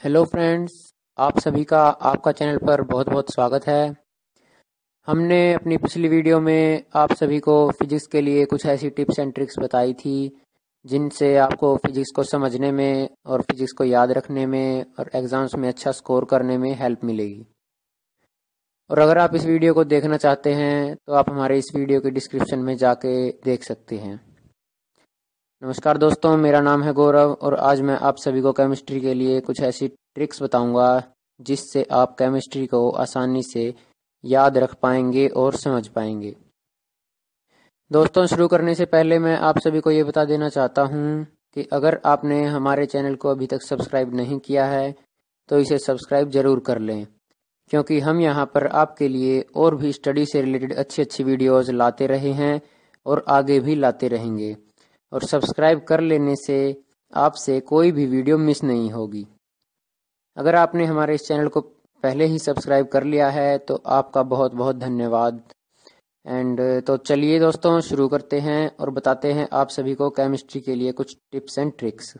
Hello friends, आप सभी का आपका चैनल पर बहुत बहुत स्वागत है। हमने अपनी पिछली वीडियो में आप सभी को फिजिक्स के लिए कुछ ऐसी टिप्स एंड ट्रिक्स बताई थी जिनसे आपको फिजिक्स को समझने में और फिजिक्स को याद रखने में और एग्ज़ाम्स में अच्छा स्कोर करने में हेल्प मिलेगी। और अगर आप इस वीडियो को देखना चाहते हैं तो आप हमारे इस वीडियो के डिस्क्रिप्शन में जाके देख सकते हैं। नमस्कार दोस्तों, मेरा नाम है गौरव और आज मैं आप सभी को केमिस्ट्री के लिए कुछ ऐसी ट्रिक्स बताऊंगा जिससे आप केमिस्ट्री को आसानी से याद रख पाएंगे और समझ पाएंगे। दोस्तों, शुरू करने से पहले मैं आप सभी को ये बता देना चाहता हूँ कि अगर आपने हमारे चैनल को अभी तक सब्सक्राइब नहीं किया है तो इसे सब्सक्राइब ज़रूर कर लें, क्योंकि हम यहाँ पर आपके लिए और भी स्टडी से रिलेटेड अच्छी अच्छी वीडियोज़ लाते रहे हैं और आगे भी लाते रहेंगे। और सब्सक्राइब कर लेने से आपसे कोई भी वीडियो मिस नहीं होगी। अगर आपने हमारे इस चैनल को पहले ही सब्सक्राइब कर लिया है तो आपका बहुत बहुत धन्यवाद। तो चलिए दोस्तों, शुरू करते हैं और बताते हैं आप सभी को केमिस्ट्री के लिए कुछ टिप्स एंड ट्रिक्स।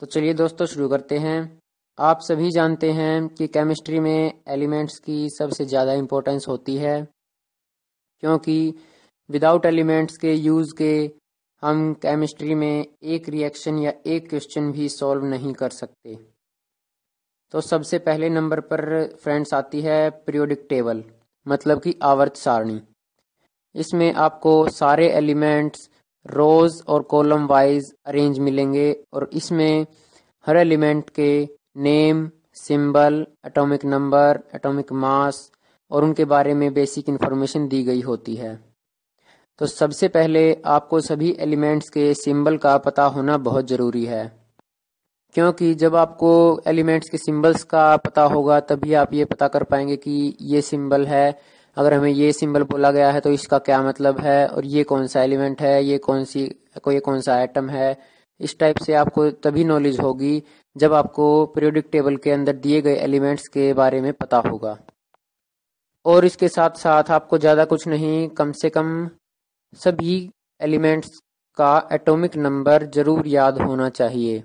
तो चलिए दोस्तों, शुरू करते हैं। आप सभी जानते हैं कि केमिस्ट्री में एलिमेंट्स की सबसे ज़्यादा इम्पोर्टेंस होती है, क्योंकि विदाउट एलिमेंट्स के यूज़ के हम केमिस्ट्री में एक रिएक्शन या एक क्वेश्चन भी सॉल्व नहीं कर सकते। तो सबसे पहले नंबर पर फ्रेंड्स आती है पीरियोडिक टेबल, मतलब कि आवर्त सारणी। इसमें आपको सारे एलिमेंट्स रोज और कॉलम वाइज अरेंज मिलेंगे और इसमें हर एलिमेंट के name, symbol, atomic number, atomic mass और उनके बारे में बेसिक इन्फॉर्मेशन दी गई होती है। तो सबसे पहले आपको सभी एलिमेंट्स के सिंबल का पता होना बहुत ज़रूरी है, क्योंकि जब आपको एलिमेंट्स के सिंबल्स का पता होगा तभी आप ये पता कर पाएंगे कि ये सिंबल है, अगर हमें ये सिंबल बोला गया है तो इसका क्या मतलब है, और ये कौन सा एलिमेंट है, ये कौन सा एटम है। इस टाइप से आपको तभी नॉलेज होगी जब आपको पीरियोडिक टेबल के अंदर दिए गए एलिमेंट्स के बारे में पता होगा। और इसके साथ साथ आपको ज़्यादा कुछ नहीं, कम से कम सभी एलिमेंट्स का एटॉमिक नंबर ज़रूर याद होना चाहिए।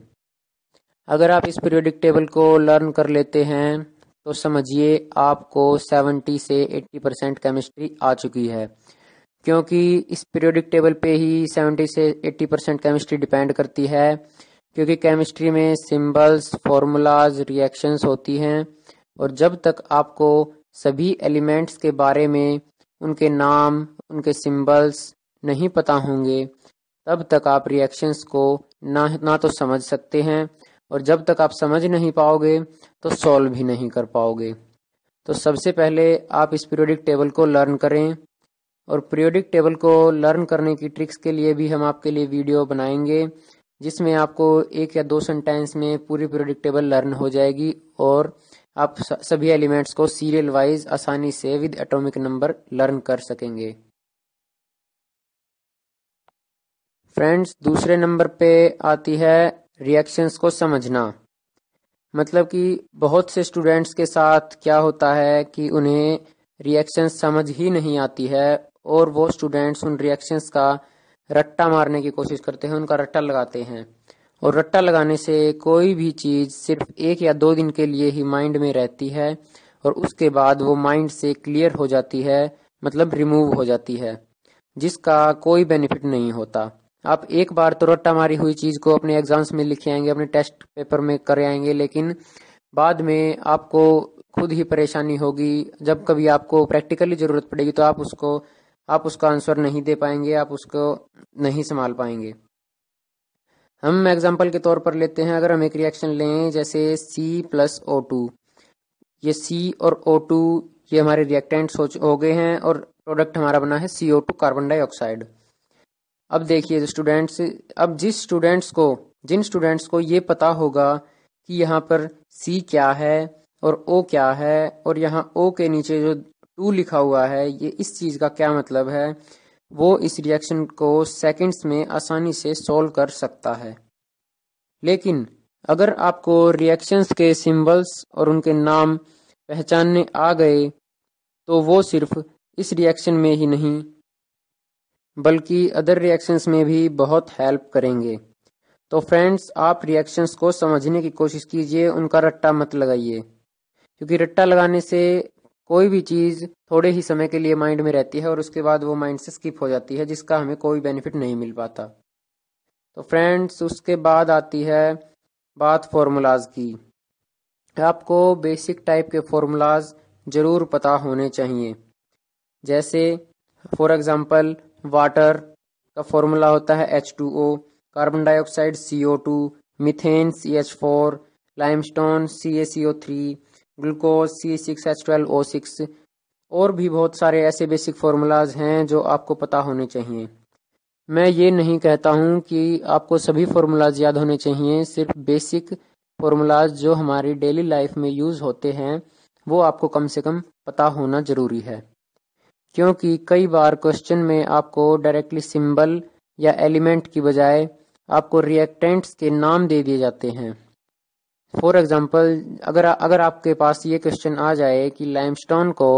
अगर आप इस पीरियोडिक टेबल को लर्न कर लेते हैं तो समझिए आपको 70 से 80% केमिस्ट्री आ चुकी है, क्योंकि इस पीरियोडिक टेबल पे ही 70 से 80% केमिस्ट्री डिपेंड करती है। क्योंकि केमिस्ट्री में सिंबल्स, फॉर्मूलाज, रिएक्शंस होती हैं, और जब तक आपको सभी एलिमेंट्स के बारे में, उनके नाम, उनके सिंबल्स नहीं पता होंगे तब तक आप रिएक्शंस को ना तो समझ सकते हैं, और जब तक आप समझ नहीं पाओगे तो सॉल्व भी नहीं कर पाओगे। तो सबसे पहले आप इस पीरियोडिक टेबल को लर्न करें, और पीरियोडिक टेबल को लर्न करने की ट्रिक्स के लिए भी हम आपके लिए वीडियो बनाएंगे, जिसमें आपको 1 या 2 सेंटेंस में पूरी पीरियोडिक टेबल लर्न हो जाएगी और आप सभी एलिमेंट्स को सीरियल वाइज आसानी से विद एटॉमिक नंबर लर्न कर सकेंगे। फ्रेंड्स, दूसरे नंबर पे आती है रिएक्शंस को समझना। मतलब कि बहुत से स्टूडेंट्स के साथ क्या होता है कि उन्हें रिएक्शंस समझ ही नहीं आती है, और वो स्टूडेंट्स उन रिएक्शंस का रट्टा मारने की कोशिश करते हैं, उनका रट्टा लगाते हैं। और रट्टा लगाने से कोई भी चीज़ सिर्फ 1 या 2 दिन के लिए ही माइंड में रहती है और उसके बाद वो माइंड से क्लियर हो जाती है, मतलब रिमूव हो जाती है, जिसका कोई बेनिफिट नहीं होता। आप एक बार तो रट्टा मारी हुई चीज़ को अपने एग्जाम्स में लिखे आएंगे, अपने टेस्ट पेपर में कर आएंगे, लेकिन बाद में आपको खुद ही परेशानी होगी। जब कभी आपको प्रैक्टिकली ज़रूरत पड़ेगी तो आप उसका आंसर नहीं दे पाएंगे, आप उसको नहीं संभाल पाएंगे। हम एग्जाम्पल के तौर पर लेते हैं, अगर हम एक रिएक्शन लें जैसे C+O2, ये C और O2 ये हमारे रिएक्टेंट्स हो गए हैं और प्रोडक्ट हमारा बना है CO2 कार्बन डाइऑक्साइड। अब देखिए स्टूडेंट्स, अब जिन स्टूडेंट्स को ये पता होगा कि यहाँ पर C क्या है और O क्या है, और यहाँ O के नीचे जो 2 लिखा हुआ है ये इस चीज़ का क्या मतलब है, वो इस रिएक्शन को सेकंड्स में आसानी से सॉल्व कर सकता है। लेकिन अगर आपको रिएक्शंस के सिंबल्स और उनके नाम पहचानने आ गए तो वो सिर्फ इस रिएक्शन में ही नहीं बल्कि अदर रिएक्शंस में भी बहुत हेल्प करेंगे। तो फ्रेंड्स, आप रिएक्शंस को समझने की कोशिश कीजिए, उनका रट्टा मत लगाइए, क्योंकि रट्टा लगाने से कोई भी चीज़ थोड़े ही समय के लिए माइंड में रहती है और उसके बाद वो माइंड से स्किप हो जाती है, जिसका हमें कोई बेनिफिट नहीं मिल पाता। तो फ्रेंड्स, उसके बाद आती है बात फॉर्मूलाज की। आपको बेसिक टाइप के फॉर्मूलाज ज़रूर पता होने चाहिए। जैसे फॉर एग्जांपल, वाटर का फॉर्मूला होता है H2O, carbon dioxide CO2, methane CH4, limestone CaCO3, glucose C6H12O6, और भी बहुत सारे ऐसे बेसिक फॉर्मूलाज हैं जो आपको पता होने चाहिए। मैं ये नहीं कहता हूँ कि आपको सभी फॉर्मूलाज याद होने चाहिए, सिर्फ बेसिक फॉर्मूलाज जो हमारी डेली लाइफ में यूज़ होते हैं वो आपको कम से कम पता होना ज़रूरी है, क्योंकि कई बार क्वेश्चन में आपको डायरेक्टली सिंबल या एलिमेंट की बजाय आपको रिएक्टेंट्स के नाम दे दिए जाते हैं। फॉर एग्जांपल, अगर आपके पास ये क्वेश्चन आ जाए कि लाइमस्टोन को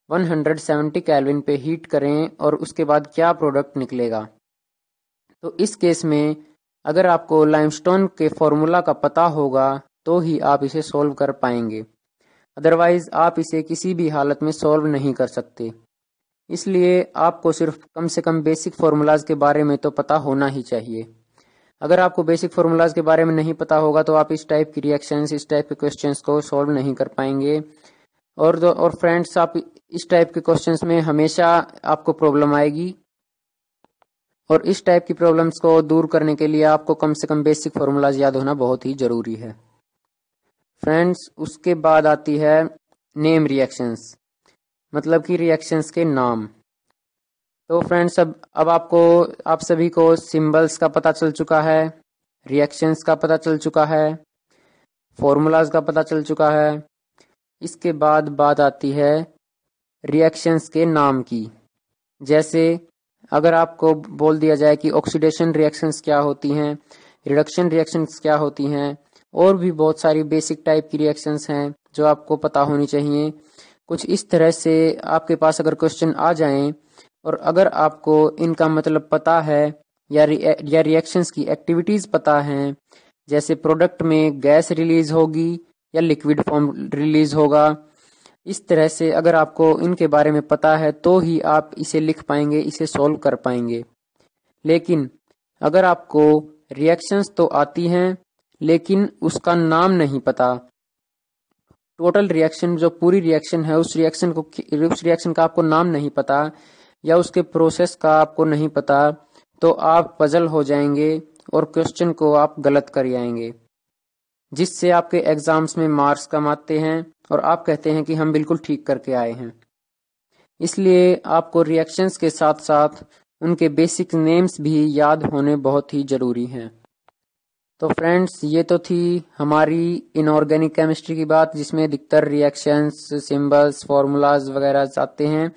170 केल्विन पे हीट करें और उसके बाद क्या प्रोडक्ट निकलेगा, तो इस केस में अगर आपको लाइमस्टोन के फॉर्मूला का पता होगा तो ही आप इसे सॉल्व कर पाएंगे, अदरवाइज आप इसे किसी भी हालत में सॉल्व नहीं कर सकते। इसलिए आपको सिर्फ कम से कम बेसिक फार्मूलाज के बारे में तो पता होना ही चाहिए। अगर आपको बेसिक फार्मूलाज के बारे में नहीं पता होगा तो आप इस टाइप की रिएक्शंस, इस टाइप के क्वेश्चंस को सॉल्व नहीं कर पाएंगे। और फ्रेंड्स, आप इस टाइप के क्वेश्चंस में हमेशा आपको प्रॉब्लम आएगी, और इस टाइप की प्रॉब्लम्स को दूर करने के लिए आपको कम से कम बेसिक फार्मूलाज याद होना बहुत ही ज़रूरी है। फ्रेंड्स, उसके बाद आती है नेम रिएक्शंस, मतलब कि रिएक्शंस के नाम। तो फ्रेंड्स, अब आप सभी को सिंबल्स का पता चल चुका है, रिएक्शंस का पता चल चुका है, फॉर्मूलाज का पता चल चुका है। इसके बाद बात आती है रिएक्शंस के नाम की। जैसे अगर आपको बोल दिया जाए कि ऑक्सीडेशन रिएक्शंस क्या होती हैं, रिडक्शन रिएक्शंस क्या होती हैं, और भी बहुत सारी बेसिक टाइप की रिएक्शंस हैं जो आपको पता होनी चाहिए। कुछ इस तरह से आपके पास अगर क्वेश्चन आ जाएं और अगर आपको इनका मतलब पता है या रिएक्शंस की एक्टिविटीज़ पता हैं, जैसे प्रोडक्ट में गैस रिलीज होगी या लिक्विड फॉर्म रिलीज होगा, इस तरह से अगर आपको इनके बारे में पता है तो ही आप इसे लिख पाएंगे, इसे सॉल्व कर पाएंगे। लेकिन अगर आपको रिएक्शंस तो आती हैं लेकिन उसका नाम नहीं पता, टोटल रिएक्शन जो पूरी रिएक्शन है उस रिएक्शन का आपको नाम नहीं पता या उसके प्रोसेस का आपको नहीं पता, तो आप पजल हो जाएंगे और क्वेश्चन को आप गलत कर आएंगे, जिससे आपके एग्जाम्स में मार्क्स कम आते हैं और आप कहते हैं कि हम बिल्कुल ठीक करके आए हैं। इसलिए आपको रिएक्शंस के साथ साथ उनके बेसिक नेम्स भी याद होने बहुत ही ज़रूरी हैं। तो फ्रेंड्स, ये तो थी हमारी इनऑर्गेनिक केमिस्ट्री की बात, जिसमें अधिकतर रिएक्शंस, सिंबल्स, फार्मूलाज वगैरह आते हैं।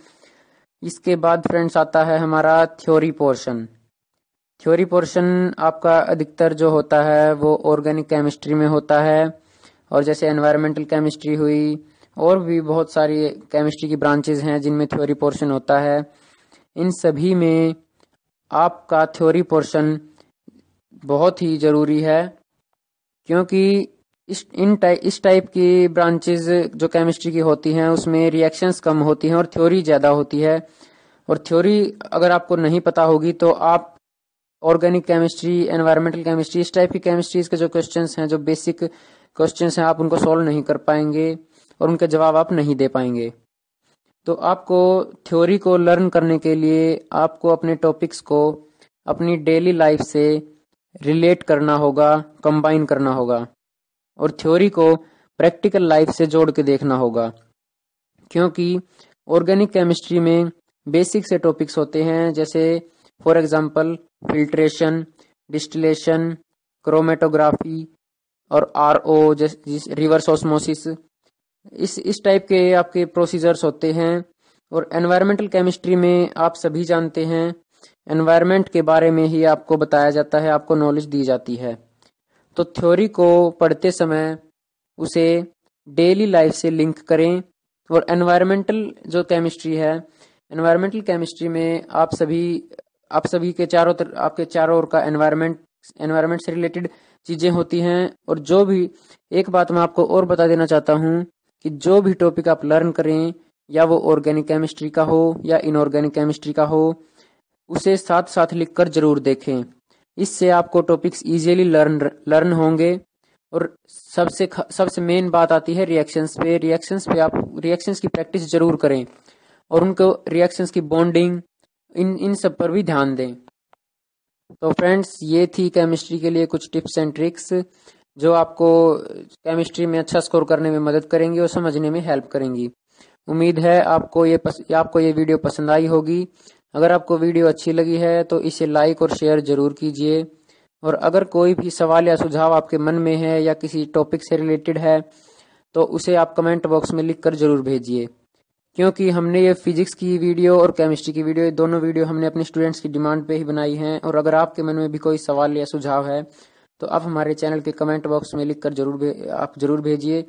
इसके बाद फ्रेंड्स आता है हमारा थ्योरी पोर्शन। थ्योरी पोर्शन आपका अधिकतर जो होता है वो ऑर्गेनिक केमिस्ट्री में होता है, और जैसे एनवायरमेंटल केमिस्ट्री हुई और भी बहुत सारी केमिस्ट्री की ब्रांचेज हैं जिनमें थ्योरी पोर्शन होता है। इन सभी में आपका थ्योरी पोर्शन बहुत ही ज़रूरी है, क्योंकि इस टाइप की ब्रांचेज जो केमिस्ट्री की होती हैं उसमें रिएक्शंस कम होती हैं और थ्योरी ज़्यादा होती है। और थ्योरी अगर आपको नहीं पता होगी तो आप ऑर्गेनिक केमिस्ट्री, एनवायरमेंटल केमिस्ट्री, इस टाइप की केमिस्ट्रीज के जो क्वेश्चंस हैं, जो बेसिक क्वेश्चंस हैं, आप उनको सॉल्व नहीं कर पाएंगे और उनके जवाब आप नहीं दे पाएंगे। तो आपको थ्योरी को लर्न करने के लिए आपको अपने टॉपिक्स को अपनी डेली लाइफ से रिलेट करना होगा, कंबाइन करना होगा, और थ्योरी को प्रैक्टिकल लाइफ से जोड़ के देखना होगा। क्योंकि ऑर्गेनिक केमिस्ट्री में बेसिक से टॉपिक्स होते हैं, जैसे for example filtration, distillation, chromatography और RO, जैसे रिवर्स ऑस्मोसिस, इस टाइप के आपके प्रोसीजर्स होते हैं। और एनवायरमेंटल केमिस्ट्री में आप सभी जानते हैं, एनवायरनमेंट के बारे में ही आपको बताया जाता है, आपको नॉलेज दी जाती है। तो थ्योरी को पढ़ते समय उसे डेली लाइफ से लिंक करें। और एनवायरमेंटल जो केमिस्ट्री है, एनवायरमेंटल केमिस्ट्री में आप सभी के आपके चारों ओर का एनवायरनमेंट एनवायरनमेंट से रिलेटेड चीज़ें होती हैं। और जो भी एक बात मैं आपको और बता देना चाहता हूँ कि जो भी टॉपिक आप लर्न करें, या वो ऑर्गेनिक केमिस्ट्री का हो या इनऑर्गेनिक केमिस्ट्री का हो, उसे साथ साथ लिखकर जरूर देखें। इससे आपको टॉपिक्स इजीली लर्न होंगे। और सबसे मेन बात आती है रिएक्शंस पे। आप रिएक्शंस की प्रैक्टिस जरूर करें और उनको रिएक्शंस की बॉन्डिंग इन सब पर भी ध्यान दें। तो फ्रेंड्स, ये थी केमिस्ट्री के लिए कुछ टिप्स एंड ट्रिक्स जो आपको केमिस्ट्री में अच्छा स्कोर करने में मदद करेंगी और समझने में हेल्प करेंगी। उम्मीद है आपको ये वीडियो पसंद आई होगी। अगर आपको वीडियो अच्छी लगी है तो इसे लाइक और शेयर जरूर कीजिए। और अगर कोई भी सवाल या सुझाव आपके मन में है या किसी टॉपिक से रिलेटेड है तो उसे आप कमेंट बॉक्स में लिखकर जरूर भेजिए, क्योंकि हमने ये फिजिक्स की वीडियो और केमिस्ट्री की वीडियो, ये दोनों वीडियो हमने अपने स्टूडेंट्स की डिमांड पे ही बनाई हैं। और अगर आपके मन में भी कोई सवाल या सुझाव है तो आप हमारे चैनल के कमेंट बॉक्स में लिखकर आप जरूर भेजिए।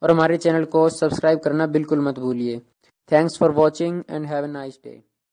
और हमारे चैनल को सब्सक्राइब करना बिल्कुल मत भूलिए। Thanks for watching and have a nice day.